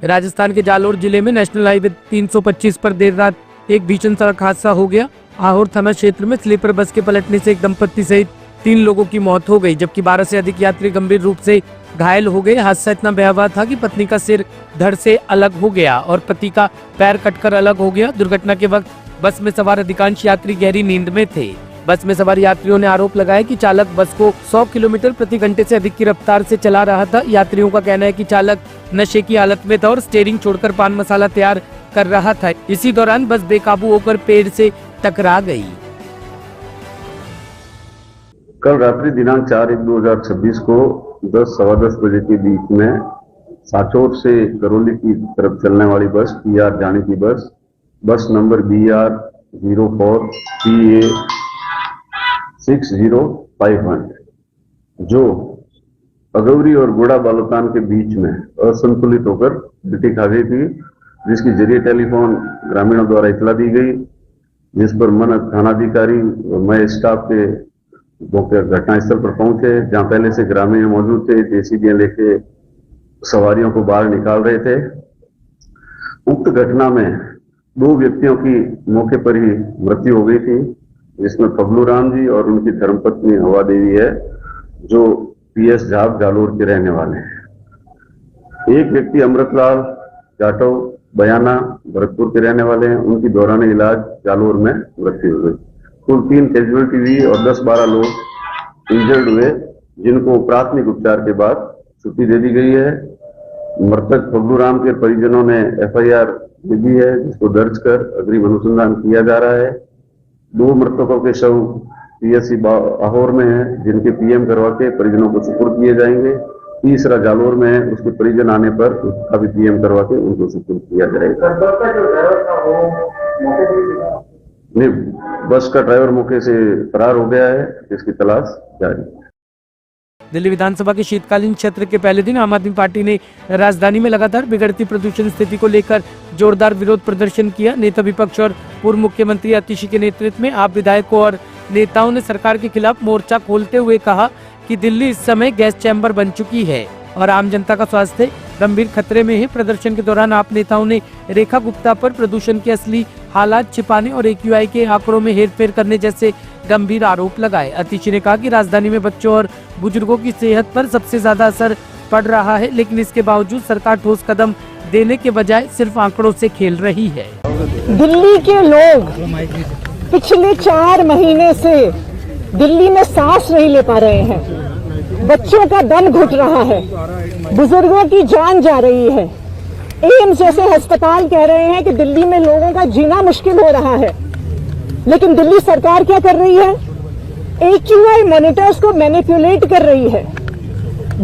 राजस्थान के जालोर जिले में नेशनल हाईवे 325 पर देर रात एक भीषण सड़क हादसा हो गया। आहोर थाना क्षेत्र में स्लीपर बस के पलटने से एक दंपति सहित 3 लोगों की मौत हो गई, जबकि 12 से अधिक यात्री गंभीर रूप से घायल हो गए। हादसा इतना भयावह था कि पत्नी का सिर धड़ से अलग हो गया और पति का पैर कटकर अलग हो गया। दुर्घटना के वक्त बस में सवार अधिकांश यात्री गहरी नींद में थे। बस में सवार यात्रियों ने आरोप लगाया कि चालक बस को 100 किलोमीटर प्रति घंटे से अधिक की रफ्तार से चला रहा था। यात्रियों का कहना है कि चालक नशे की हालत में था और स्टीयरिंग छोड़कर पान मसाला तैयार कर रहा था। इसी दौरान बस बेकाबू होकर पेड़ से टकरा गई। कल रात्रि दिनांक 4/1/2026 को 10-10:15 बजे के बीच में साचौर से करौली की तरफ चलने वाली बस PR जाने की बस नंबर BR 04PA 6051 जो अगौरी और गोड़ा बालोतान के बीच में असंतुलित होकर पलटी खा गई थी, जिसके जरिए टेलीफोन ग्रामीणों द्वारा इतला दी गई, जिस पर मन थानाधिकारी और मैं स्टाफ के घटनास्थल पर पहुंचे, जहां पहले से ग्रामीण मौजूद थे। JCB लेके सवारियों को बाहर निकाल रहे थे। उक्त घटना में 2 व्यक्तियों की मौके पर ही मृत्यु हो गई थी, जिसमें फगलू राम जी और उनकी धर्मपत्नी हवा देवी है, जो PS झाब जालोर के रहने वाले हैं। एक व्यक्ति अमृतलाल जाटव बयाना भरतपुर के रहने वाले हैं, उनकी दौरान इलाज जालोर में मृत्यु हो गई। कुल 3 कैजुअलिटी हुई और 10-12 लोग इंजर्ड हुए, जिनको प्राथमिक उपचार के बाद छुट्टी दे दी गई है। मृतक फगलू राम के परिजनों ने FIR दे दी है, जिसको दर्ज कर अग्रिम अनुसंधान किया जा रहा है। 2 मृतकों के शव PSC आहोर में है, जिनके PM करवा के परिजनों को सुपुर्द किए जाएंगे। तीसरा जालोर में है, उसके परिजन आने पर उसका भी PM करवा के उनको सुपुर्द किया जाएगा। नहीं, बस का ड्राइवर मौके से फरार हो गया है, जिसकी तलाश जारी है। दिल्ली विधानसभा के शीतकालीन सत्र के पहले दिन आम आदमी पार्टी ने राजधानी में लगातार बिगड़ती प्रदूषण स्थिति को लेकर जोरदार विरोध प्रदर्शन किया। नेता विपक्ष और पूर्व मुख्यमंत्री आतिशी के नेतृत्व में आप विधायकों और नेताओं ने सरकार के खिलाफ मोर्चा खोलते हुए कहा कि दिल्ली इस समय गैस चैम्बर बन चुकी है और आम जनता का स्वास्थ्य गंभीर खतरे में है। प्रदर्शन के दौरान आप नेताओं ने रेखा गुप्ता पर प्रदूषण के असली हालात छिपाने और AQI के आंकड़ों में हेरफेर करने जैसे गंभीर आरोप लगाए। आतिशी ने कहा कि राजधानी में बच्चों और बुजुर्गों की सेहत पर सबसे ज्यादा असर पड़ रहा है, लेकिन इसके बावजूद सरकार ठोस कदम देने के बजाय सिर्फ आंकड़ों से खेल रही है। दिल्ली के लोग पिछले 4 महीने से दिल्ली में सांस नहीं ले पा रहे हैं। बच्चों का दम घुट रहा है, बुजुर्गों की जान जा रही है। एम्स जैसे अस्पताल कह रहे हैं कि दिल्ली में लोगों का जीना मुश्किल हो रहा है, लेकिन दिल्ली सरकार क्या कर रही है? AQI मॉनिटर्स को मैनिपुलेट कर रही है,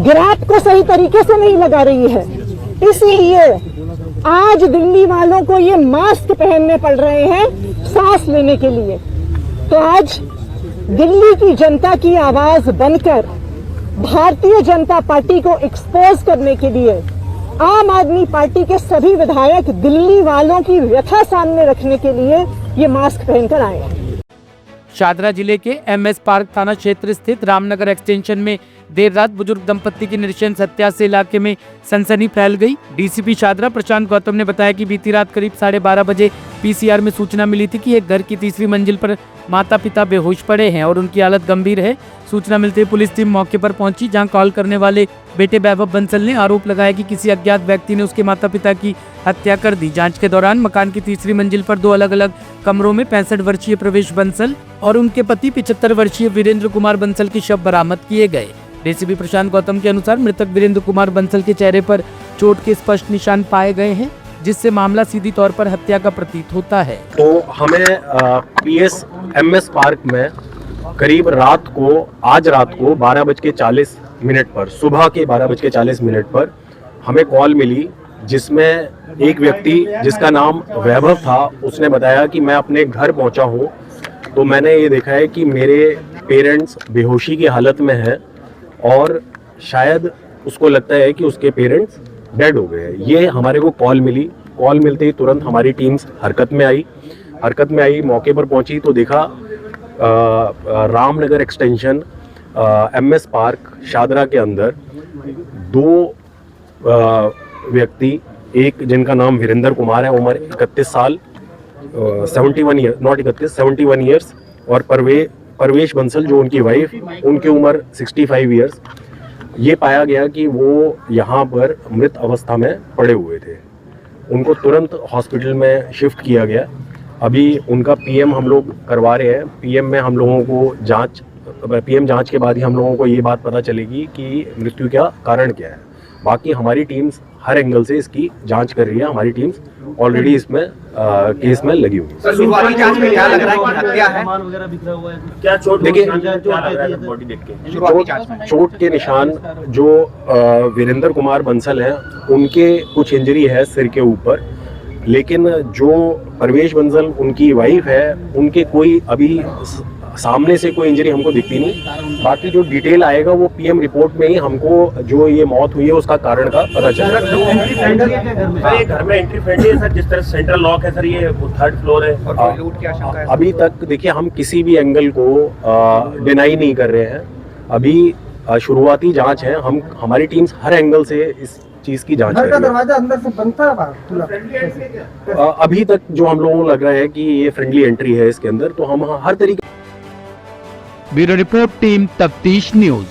ग्राफ को सही तरीके से नहीं लगा रही है। इसलिए आज दिल्ली वालों को ये मास्क पहनने पड़ रहे हैं सांस लेने के लिए। तो आज दिल्ली की जनता की आवाज बनकर भारतीय जनता पार्टी को एक्सपोज करने के लिए आम आदमी पार्टी के सभी विधायक दिल्ली वालों की व्यथा सामने रखने के लिए ये मास्क पहनकर आए हैं। शादरा जिले के MS पार्क थाना क्षेत्र स्थित रामनगर एक्सटेंशन में देर रात बुजुर्ग दंपत्ति की नृशंस हत्या से इलाके में सनसनी फैल गई। DCP शादरा प्रशांत गौतम ने बताया कि बीती रात करीब 12:30 बजे PCR में सूचना मिली थी कि एक घर की 3री मंजिल पर माता पिता बेहोश पड़े हैं और उनकी हालत गंभीर है। सूचना मिलते ही पुलिस टीम मौके पर पहुंची, जहां कॉल करने वाले बेटे वैभव बंसल ने आरोप लगाया कि किसी अज्ञात व्यक्ति ने उसके माता पिता की हत्या कर दी। जांच के दौरान मकान की 3री मंजिल पर 2 अलग अलग कमरों में 65 वर्षीय प्रवेश बंसल और उनके पति 75 वर्षीय वीरेंद्र कुमार बंसल के शव बरामद किए गए। DCP प्रशांत गौतम के अनुसार मृतक वीरेंद्र कुमार बंसल के चेहरे पर चोट के स्पष्ट निशान पाए गए हैं, जिससे मामला सीधी तौर पर हत्या का प्रतीत होता है। तो हमें PS MS पार्क में करीब आज रात को 12:40 पर, सुबह के 12:40 पर हमें कॉल मिली, जिसमें एक व्यक्ति जिसका नाम वैभव था, उसने बताया कि मैं अपने घर पहुंचा हूं, तो मैंने ये देखा है कि मेरे पेरेंट्स बेहोशी की हालत में हैं और शायद उसको लगता है कि उसके पेरेंट्स डेड हो गए हैं। ये हमारे को कॉल मिली। कॉल मिलते ही तुरंत हमारी टीम्स हरकत में आई, मौके पर पहुंची तो देखा Ramnagar extension MS park Shahdara के अंदर 2 व्यक्ति एक जिनका नाम वीरेंद्र कुमार है, उम्र 31 साल, 71 ईयर, नॉट 31, 71 ईयर्स, और परवेश बंसल जो उनकी वाइफ, उनकी उम्र 65 ईयर्स। ये पाया गया कि वो यहाँ पर मृत अवस्था में पड़े हुए थे। उनको तुरंत हॉस्पिटल में शिफ्ट किया गया। अभी उनका पीएम हम लोग करवा रहे हैं। पीएम में हम लोगों को पीएम जांच के बाद ही हम लोगों को ये बात पता चलेगी कि मृत्यु का कारण क्या है। बाकी हमारी टीम्स हर एंगल से इसकी जांच कर रही है। हमारी टीम्स ऑलरेडी इसमें केस में लगी हुई है। शुरुआती जांच में क्या लग रहा है कि हत्या है? क्या चोट देखिए, बॉडी देख के? शुरुआती जांच में चोट के निशान जो वीरेंद्र कुमार बंसल हैं, उनके कुछ इंजरी है सिर के ऊपर, लेकिन जो परवेश बंसल उनकी वाइफ है, उनके कोई अभी सामने से कोई इंजरी हमको दिखती नहीं। बाकी जो डिटेल आएगा वो पीएम रिपोर्ट में ही हमको जो ये मौत हुई है उसका कारण का पता चलेगा। सर ये घर में एंट्री फ्रेंडली है सर, जिस तरह सेंट्रल लॉक है सर, ये 3rd फ्लोर है। और कोई लूट की आशंका है? अभी तक देखिए, हम किसी भी एंगल को डिनाई नहीं कर रहे हैं। अभी शुरुआती जांच है। हमारी टीम्स हर एंगल से इस चीज की जांच कर रही है। दरवाजा अंदर से बनता है अभी तक जो हम लोगों को लग रहा है कि ये फ्रेंडली एंट्री है इसके अंदर, तो हम हर तरीके। ब्यूरो रिपोर्ट, टीम तफ्तीश न्यूज।